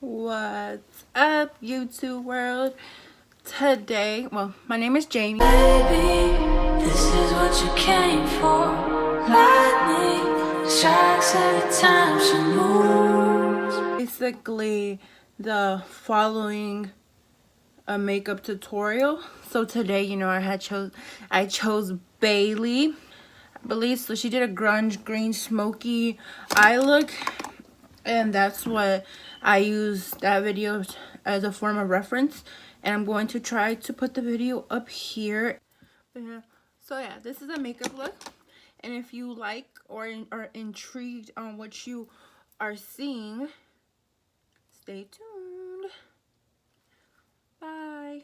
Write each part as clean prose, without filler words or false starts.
What's up, YouTube world? Today, well, my name is Jamie. Baby, this is what you came for. Lightning strikes every time she moves. Basically, the following a makeup tutorial. So today, you know, I chose Bailey, I believe. So she did a grunge green smoky eye look. And that's what I used that video as a form of reference. And I'm going to try to put the video up here. So yeah, this is a makeup look. And if you like or are intrigued on what you are seeing, stay tuned. Bye.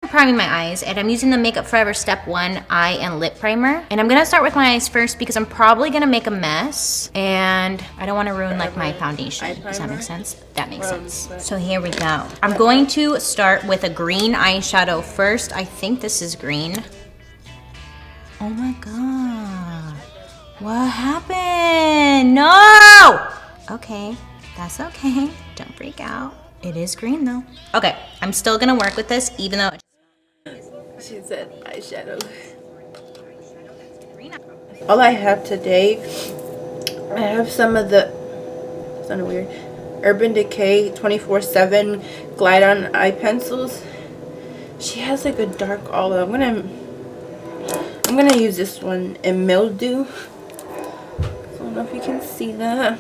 I'm priming my eyes, and I'm using the Makeup Forever Step 1 Eye and Lip Primer. And I'm gonna start with my eyes first because I'm probably gonna make a mess, and I don't want to ruin like my foundation. Does that make sense? That makes sense. So here we go. I'm going to start with a green eyeshadow first. I think this is green. Oh my god. What happened? No! Okay, that's okay. Don't freak out. It is green though. Okay, I'm still gonna work with this even though she said eyeshadow. All I have today, I have some of the, it's kind of weird, Urban Decay 24/7 Glide On Eye Pencils. She has like a dark olive. I'm gonna use this one in Mildew. I don't know if you can see that.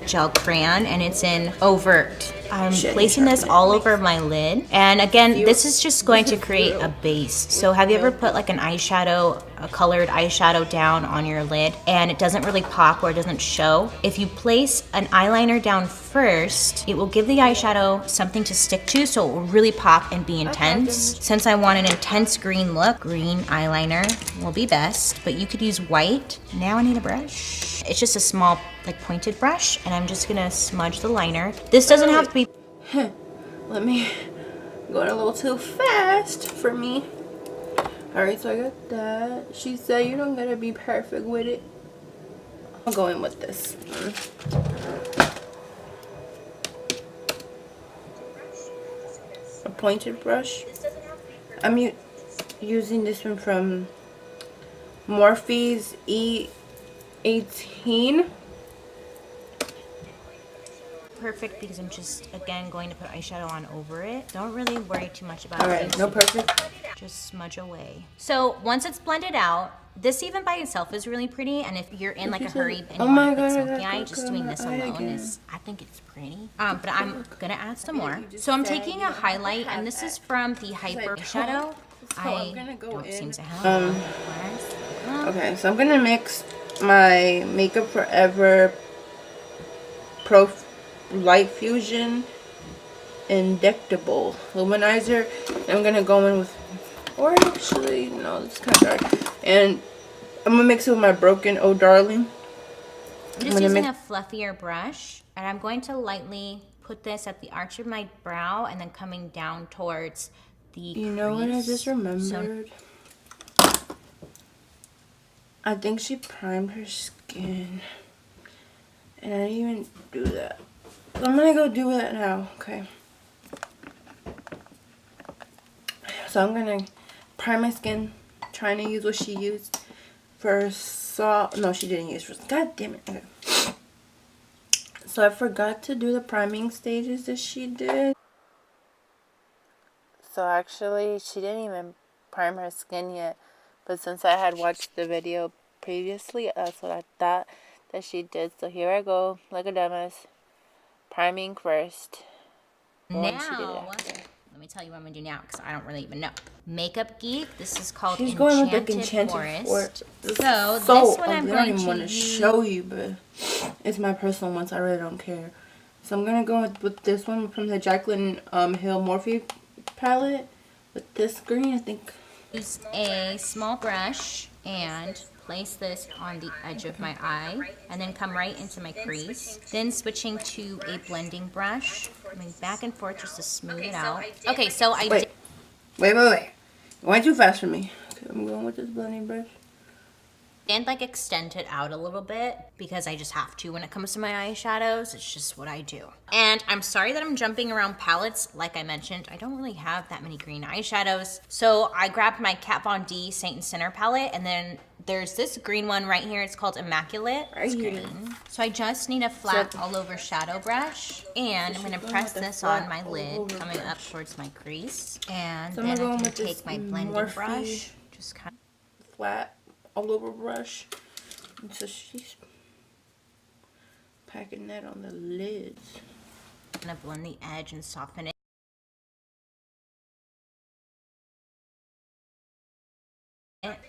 Gel crayon, and it's in Overt. I'm placing this all over my lid, and again, this is just going to create a base. So have you ever put like an eyeshadow, a colored eyeshadow down on your lid and it doesn't really pop or it doesn't show? If you place an eyeliner down first, it will give the eyeshadow something to stick to, so it will really pop and be intense. Since I want an intense green look, green eyeliner will be best, but you could use white. Now I need a brush. It's just a small like pointed brush, and I'm just gonna smudge the liner. This doesn't have to be let me going a little too fast for me. Alright, so I got that. She said you don't gotta be perfect with it. I'll go in with this one. A pointed brush. I'm using this one from Morphe's E18. Perfect because I'm just again going to put eyeshadow on over it. Don't really worry too much about it. Alright, no perfect. Just smudge away. So once it's blended out, this even by itself is really pretty, and if you're in like a hurry and you want to put smoky eye, just doing this alone is, I think it's pretty. But I'm gonna add some more. So I'm taking a highlight, and this is from the Hyper Eyeshadow. I don't seem to have okay, so I'm gonna mix my Makeup Forever Pro Light Fusion Indictable Luminizer. I'm gonna go in with, or actually no, it's kind of dark, and I'm gonna mix it with my Broken Oh Darling. I'm just using a fluffier brush, and I'm going to lightly put this at the arch of my brow and then coming down towards the crease. Know what I just remembered? I think she primed her skin, and I didn't even do that. So I'm gonna go do that now, okay? So I'm gonna prime my skin, trying to use what she used for soft. No, she didn't use for. God damn it. Okay. So I forgot to do the priming stages that she did. So actually, she didn't even prime her skin yet. But since I had watched the video previously, that's what I thought that she did. So here I go, like a dumbass. Priming first. Now, let me tell you what I'm gonna do now because I don't really even know. Makeup Geek. This is called She's Enchanted, going with like Enchanted Forest. So this one I'm going to I don't even want to show you, but it's my personal one, so I really don't care. So I'm gonna go with this one from the JACLYN Hill Morphe palette with this green, I think. Use a small brush and place this on the edge of my eye, and then come right into my crease. Then switching to a blending brush, coming back and forth just to smooth it out. Okay, so I wait. Going too fast for me. Okay, I'm going with this blending brush. And like extend it out a little bit because I just have to when it comes to my eyeshadows. It's just what I do. And I'm sorry that I'm jumping around palettes. Like I mentioned, I don't really have that many green eyeshadows. So I grabbed my Kat Von D Saint and Sinner palette, and then there's this green one right here. It's called Immaculate. It's green. So I just need a flat all over shadow brush, and I'm gonna press this on my lid coming up towards my crease. And then I'm gonna take my blending brush, just kind of flat all over brush. And so she's packing that on the lids. I'm gonna blend the edge and soften it.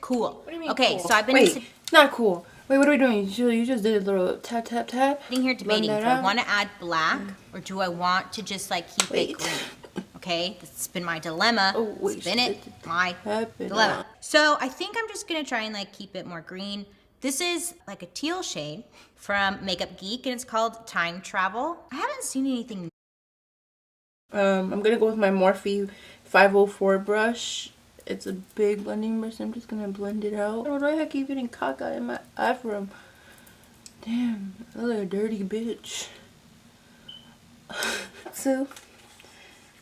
Cool. What do you mean okay, cool? So I've been not cool. Wait, what are we doing? You just did a little tap tap tap. Sitting here debating, do I want to add black or do I want to just like keep it green? Okay, this has been my dilemma. It's been my dilemma. So I think I'm just gonna try and like keep it more green. This is like a teal shade from Makeup Geek, and it's called Time Travel. I haven't seen anything. I'm gonna go with my Morphe 504 brush. It's a big blending brush. I'm just gonna blend it out. Why do I keep getting caca in my afro? Damn, I look like a dirty bitch. So,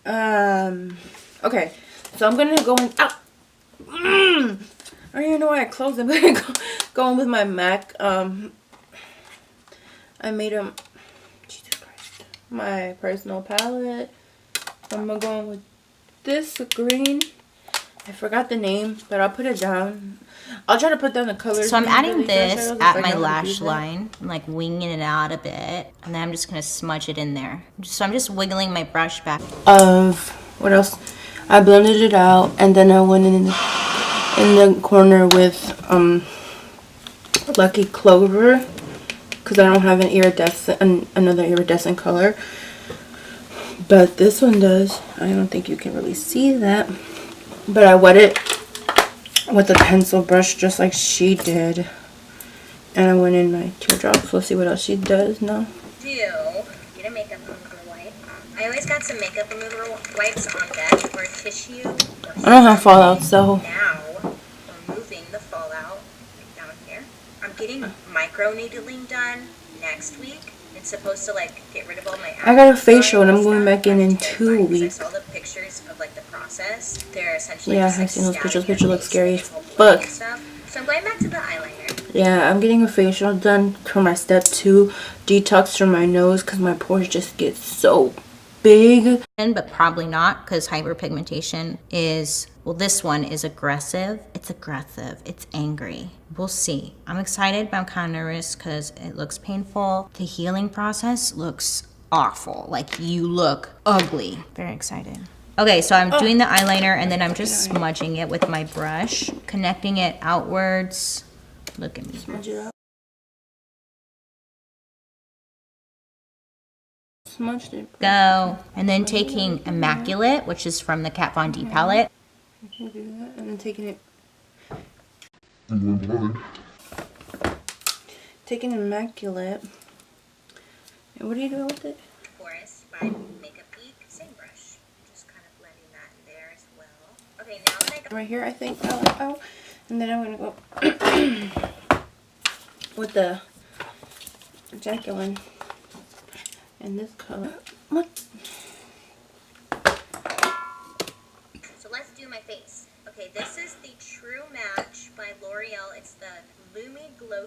okay. So I'm gonna go in. I don't even know why I closed. I'm gonna go in with my MAC. I made them. Jesus Christ. My personal palette. I'm gonna go in with this green. I forgot the name, but I'll put it down. I'll try to put down the colors. So I'm adding this at my lash line. I'm like winging it out a bit. And then I'm just going to smudge it in there. So I'm just wiggling my brush back. What else? I blended it out. And then I went in the corner with Lucky Clover. Because I don't have another iridescent color. But this one does. I don't think you can really see that. But I wet it with a pencil brush just like she did. And I went in my teardrops. We'll see what else she does now. Get a makeup remover wipe. I always got some makeup remover wipes on deck or tissue. I don't have fallout, so. Now, removing the fallout down here. I'm getting micro needling done next week. It's supposed to like get rid of all my I got a facial and I'm going back in 2 weeks. I saw the pictures of like the process. They're essentially yeah, I've seen those pictures. Picture looks scary as fuck. So I'm going back to the eyeliner. Yeah, I'm getting a facial done for my step 2 detox from my nose because my pores just get so big. But probably not, because hyperpigmentation is, well, this one is aggressive. It's aggressive. It's angry. We'll see. I'm excited, but I'm kind of nervous because it looks painful. The healing process looks awful. Like, you look ugly. Very excited. Okay, so I'm doing the eyeliner, and then I'm just smudging it with my brush, connecting it outwards. Look at me. Smudge it out. Smudged it. Go. And then taking Immaculate, which is from the Kat Von D palette. You can do that. And then taking Immaculate. And what are you doing with it? Forest by Makeup Geek. Same brush. Just kind of blending that in there as well. Okay, now that I got right here, I think. Oh. And then I'm going to go with the JACLYN. And this color. What? So let's do my face. Okay, this is the True Match by L'Oreal. It's the Lumi Glow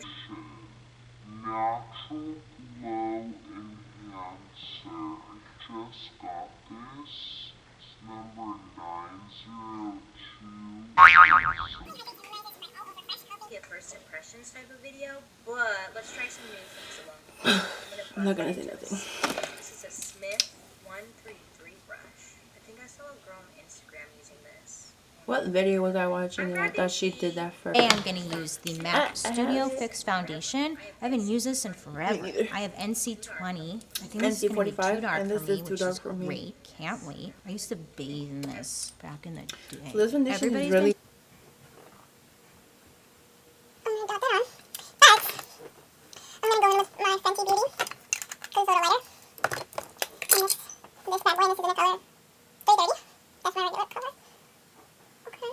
Natural Glow Enhancer. I just got this. It's number 902. Get first impressions type of video, but let's try some new things along. I'm not gonna say nothing. This is a Smith 133 brush. I think I saw a girl on Instagram using this. What video was I watching and I thought she did that first? And I'm going to use the MAC Studio Fix Foundation. I haven't used this in forever. I have NC20. I think this is going to be too dark and this for me, is too which dark is for me. great. Can't wait. I used to bathe in this back in the day. So this foundation is Everybody's really... Got that on. But I'm gonna go in with my Fenty Beauty because it's a little lighter. And this bad boy, this is in the color 330. That's my regular color. Okay.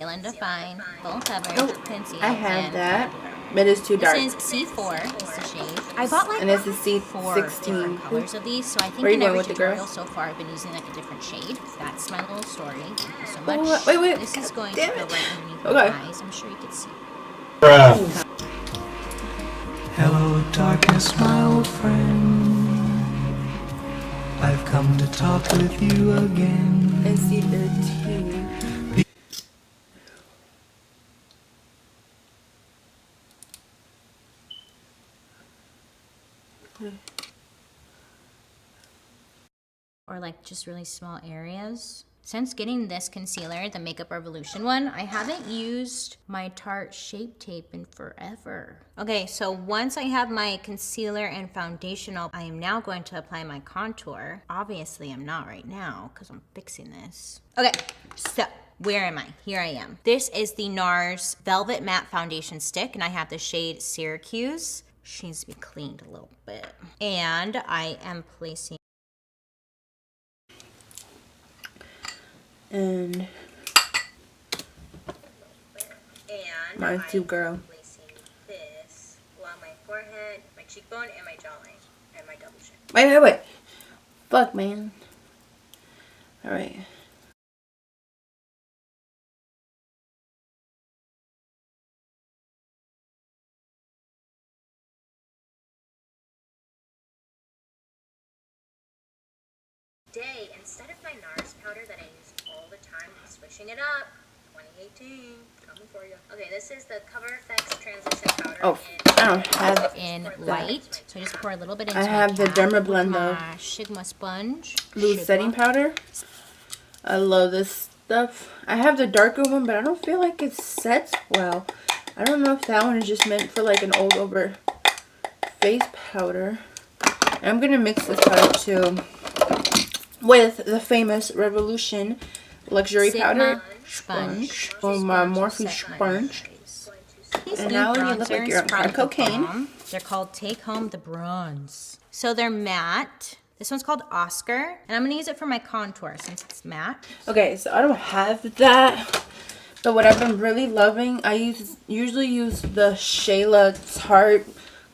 and Define, full coverage, Oh, conceal, I have and that, but it's too dark. This is C4, is the shade. I bought like And this is 4 different C16. colors of these, so I Where think you in going every with the girl? tutorial so far I've been using like a different shade. That's my little story. Thank you so much. Oh, wait. This is going to Damn go it. right underneath Okay. my eyes. I'm sure you can see. Hello, darkness, my old friend. I've come to talk with you again. And C13. Or like just really small areas. Since getting this concealer, the Makeup Revolution one, I haven't used my Tarte Shape Tape in forever. Okay, so once I have my concealer and foundation up, I am now going to apply my contour. Obviously, I'm not right now because I'm fixing this. Okay, so where am I? Here I am. This is the NARS Velvet Matte Foundation Stick, and I have the shade Syracuse. She needs to be cleaned a little bit. And I am placing And mine's too, girl. Placing this along my forehead, my cheekbone, and my jawline, and my double chin. Wait. Fuck, man. Alright. Today, instead of my NARS powder that I use all the time, I'm switching it up. 2018, coming for you. Okay, this is the Cover FX Transition Powder. Oh, I don't have in light. So I just pour a little bit into I have the Dermablend though. my Sigma sponge. Loose setting powder. I love this stuff. I have the darker one, but I don't feel like it sets well. I don't know if that one is just meant for like an all over face powder. And I'm gonna mix this powder too with the famous Revolution luxury powder sponge. Oh, my Morphe sponge. And now you look like you're on crack cocaine. They're called Take Home the Bronze. So they're matte. This one's called Oscar, and I'm gonna use it for my contour since it's matte. Okay, so I don't have that, but what I've been really loving, I usually use the Shayla Tarte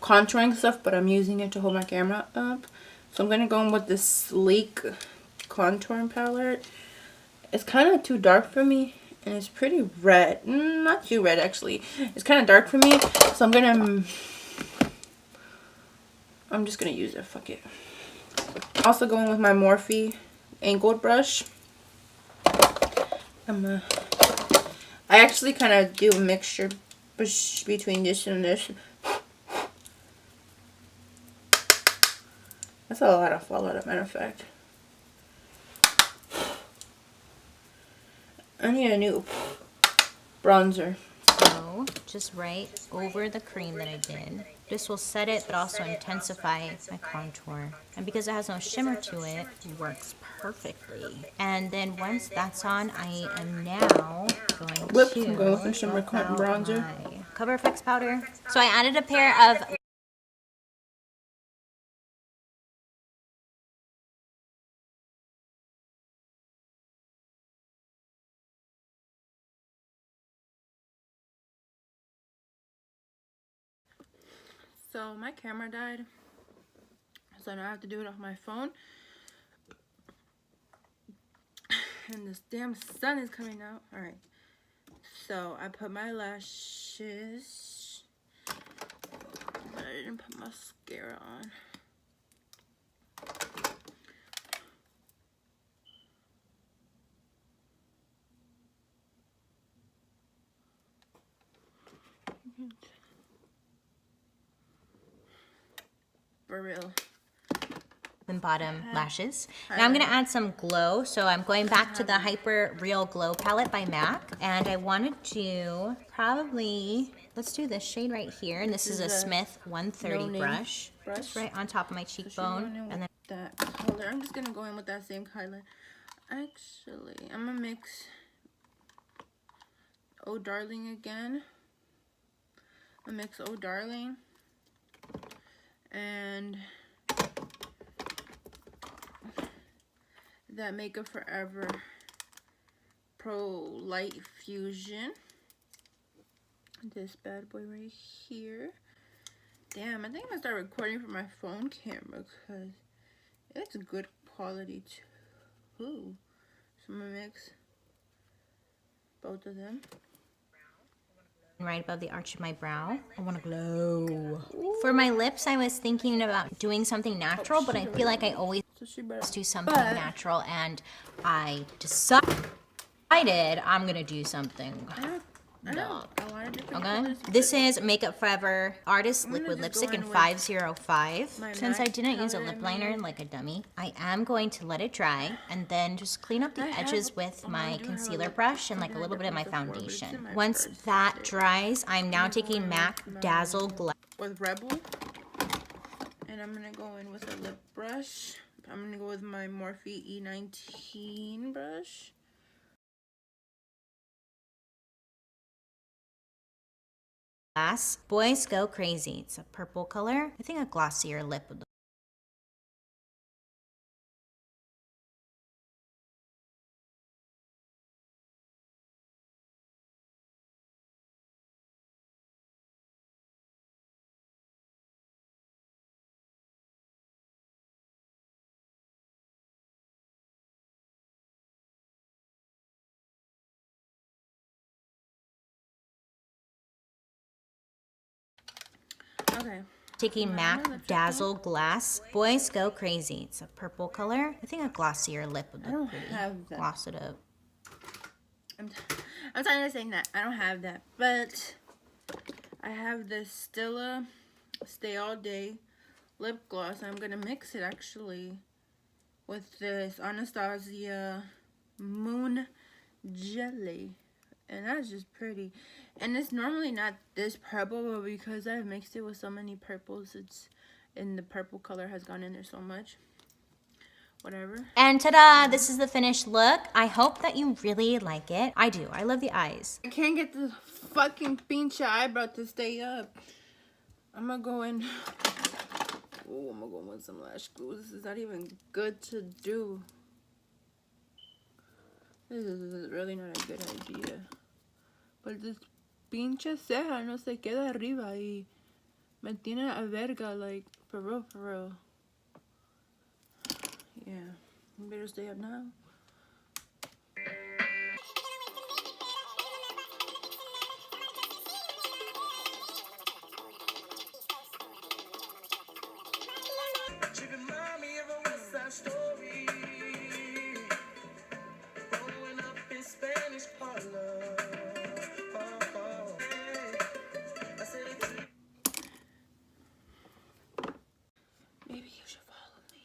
contouring stuff, but I'm using it to hold my camera up. So I'm gonna go in with this sleek contouring palette. It's kind of too dark for me, and it's pretty red. Not too red actually. It's kind of dark for me, so I'm just gonna use it. Fuck it. Also going with my Morphe angled brush. I actually kind of do a mixture between this and this. That's a lot of fallout, matter of fact. I need a new bronzer. So just right over the cream that I did. This will set it, but also intensify my contour. And because it has no shimmer to it, it works perfectly. And then once that's on, I am now going to with some shimmer bronzer. my Cover FX powder. So I added a pair of So my camera died, so now I have to do it off my phone. And this damn sun is coming out. Alright, so I put my lashes, but I didn't put mascara on. For real. and bottom lashes. Now I'm going to add some glow. So I'm going back to the Hyper Real Glow palette by MAC. And I wanted to probably, let's do this shade right here. And this is a Smith 130 brush. Just right on top of my cheekbone. And then that color. I'm just going to go in with that same color. Actually, I'm going to mix Oh Darling again. I mix Oh Darling and that Makeup Forever Pro Light Fusion. This bad boy right here. Damn, I think I'm gonna start recording from my phone camera because it's good quality too. So I'm gonna mix both of them. Right above the arch of my brow. I want to glow. For my lips, I was thinking about doing something natural, but I feel like I always do something natural, and I decided I'm gonna do something. Okay, this is Makeup Forever Artist Liquid Lipstick in 505. Since I didn't use a lip liner like a dummy, I am going to let it dry and then just clean up the edges with my concealer brush and like a little bit of my foundation. Once that dries, I'm now taking MAC Dazzle Glass with Rebel, and I'm gonna go in with a lip brush. I'm gonna go with my Morphe E18 brush. Boys Go Crazy. It's a purple color. I think a glossier lip would look. Okay. Taking MAC Dazzle Glass. Boys Go Crazy. It's a purple color. I think a glossier lip would look pretty. Gloss it up. I'm tired of saying that. I don't have that, but I have this Stila Stay All Day lip gloss. I'm gonna mix it actually with this Anastasia Moon Jelly, and that's just pretty. And it's normally not this purple, but because I've mixed it with so many purples, it's in the purple color has gone in there so much. Whatever. And ta-da! This is the finished look. I hope that you really like it. I do. I love the eyes. I can't get the fucking pinche eyebrow to stay up. I'm gonna go in. Oh, I'm gonna go with some lash glue. This is not even good to do. This is really not a good idea. But this pinche ceja no se queda arriba y me tiene a verga, like, for real, for real. Yeah, you better stay up now. She remind me of a West Side Story. Growing up in Spanish parlor. Maybe you should follow me.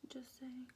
Just saying.